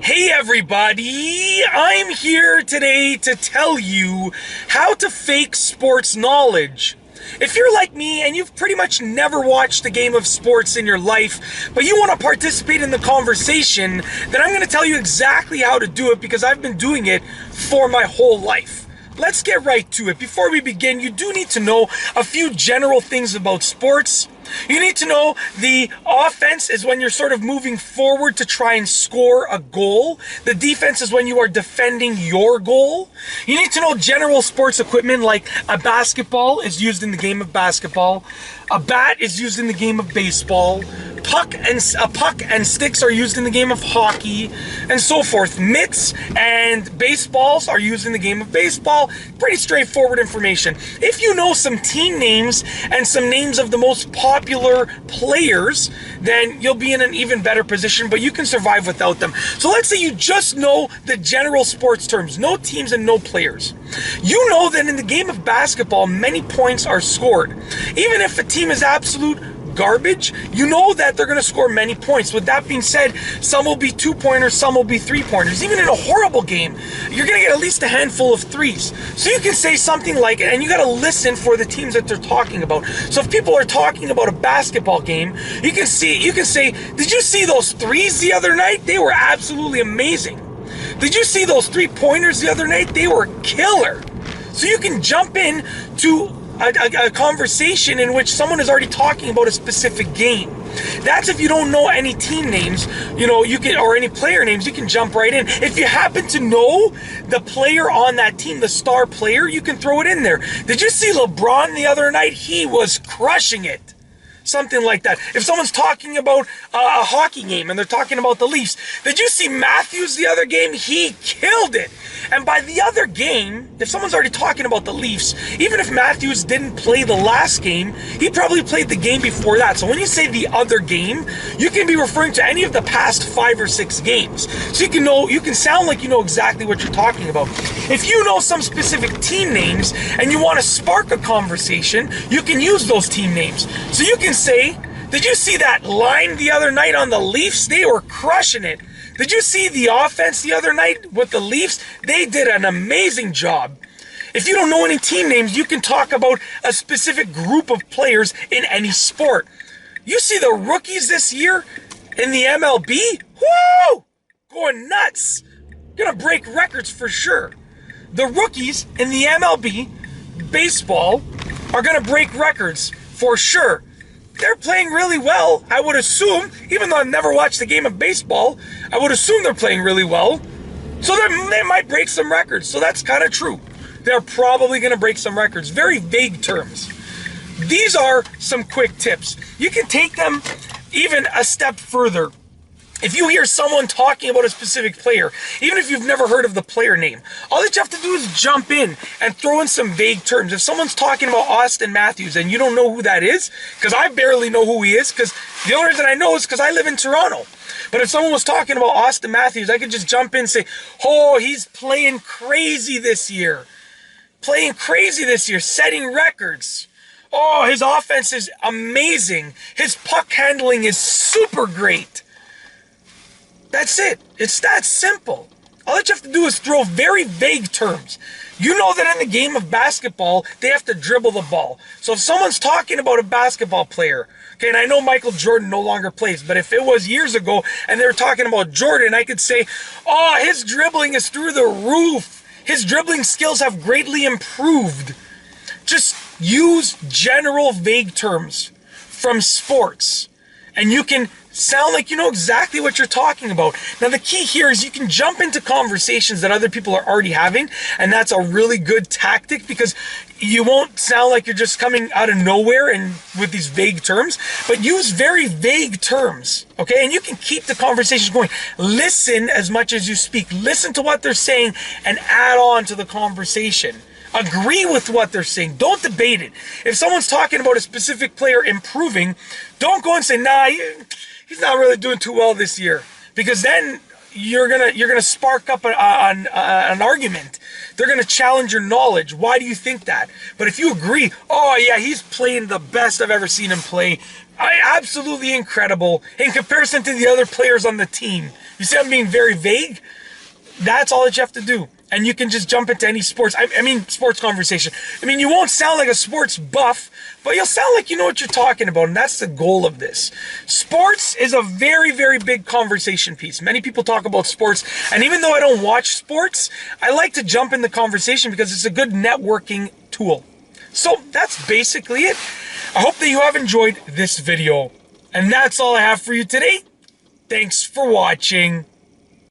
Hey everybody, I'm here today to tell you how to fake sports knowledge. If you're like me and you've pretty much never watched a game of sports in your life, but you want to participate in the conversation, then I'm going to tell you exactly how to do it because I've been doing it for my whole life. Let's get right to it. Before we begin, you do need to know a few general things about sports. You need to know the offense is when you're sort of moving forward to try and score a goal. The defense is when you are defending your goal. You need to know general sports equipment like a basketball is used in the game of basketball. A bat is used in the game of baseball. A puck and sticks are used in the game of hockey, and so forth. Mitts and baseballs are used in the game of baseball. Pretty straightforward information. If you know some team names and some names of the most popular players, then you'll be in an even better position, but you can survive without them. So let's say you just know the general sports terms, no teams and no players. You know that in the game of basketball, many points are scored. Even if a team is absolute garbage, you know that they're going to score many points. With that being said, some will be 2-pointers, some will be 3-pointers. Even in a horrible game, you're going to get at least a handful of threes. So you can say something like, and you got to listen for the teams that they're talking about. So if people are talking about a basketball game, you can say, did you see those threes the other night? They were absolutely amazing. Did you see those 3-pointers the other night? They were killer. So you can jump in to a conversation in which someone is already talking about a specific game. That's if you don't know any team names, you can, or any player names, you can jump right in. If you happen to know the player on that team, the star player, you can throw it in there. Did you see LeBron the other night? He was crushing it. Something like that. If someone's talking about a hockey game and they're talking about the Leafs, did you see Matthews the other game? He killed it. And by the other game, if someone's already talking about the Leafs, even if Matthews didn't play the last game, he probably played the game before that. So when you say the other game, you can be referring to any of the past 5 or 6 games. So you can sound like you know exactly what you're talking about. If you know some specific team names and you want to spark a conversation, you can use those team names. So you can say, did you see that line the other night on the Leafs? They were crushing it. Did you see the offense the other night with the Leafs? They did an amazing job. If you don't know any team names, you can talk about a specific group of players in any sport. You see the rookies this year in the MLB? Woo! Going nuts. Gonna break records for sure. The rookies in the MLB baseball are gonna break records for sure. They're playing really well, I would assume. Even though I've never watched a game of baseball, I would assume they're playing really well. So they might break some records. So that's kind of true. They're probably going to break some records. Very vague terms. These are some quick tips. You can take them even a step further. If you hear someone talking about a specific player, even if you've never heard of the player name, all that you have to do is jump in and throw in some vague terms. If someone's talking about Austin Matthews and you don't know who that is, because I barely know who he is, because the only reason I know is because I live in Toronto. But if someone was talking about Austin Matthews, I could just jump in and say, oh, he's playing crazy this year. Setting records. Oh, his offense is amazing. His puck handling is super great. That's it. It's that simple. All that you have to do is throw very vague terms. You know that in the game of basketball, they have to dribble the ball. So if someone's talking about a basketball player, okay, and I know Michael Jordan no longer plays, but if it was years ago and they were talking about Jordan, I could say, oh, his dribbling is through the roof. His dribbling skills have greatly improved. Just use general vague terms from sports, and you can sound like you know exactly what you're talking about. Now, the key here is you can jump into conversations that other people are already having, and that's a really good tactic because you won't sound like you're just coming out of nowhere and with these vague terms, but use very vague terms, okay? And you can keep the conversation going. Listen as much as you speak. Listen to what they're saying and add on to the conversation. Agree with what they're saying. Don't debate it. If someone's talking about a specific player improving, don't go and say, nah, he's not really doing too well this year. Because then you're gonna spark up an argument. They're gonna challenge your knowledge. Why do you think that? But if you agree, oh yeah, he's playing the best I've ever seen him play. Absolutely incredible in comparison to the other players on the team. You see, I'm being very vague. That's all that you have to do. And you can just jump into any sports, I mean, sports conversation. I mean, you won't sound like a sports buff, but you'll sound like you know what you're talking about, and that's the goal of this. Sports is a very, very big conversation piece. Many people talk about sports, and even though I don't watch sports, I like to jump in the conversation because it's a good networking tool. So that's basically it. I hope that you have enjoyed this video, and that's all I have for you today. Thanks for watching.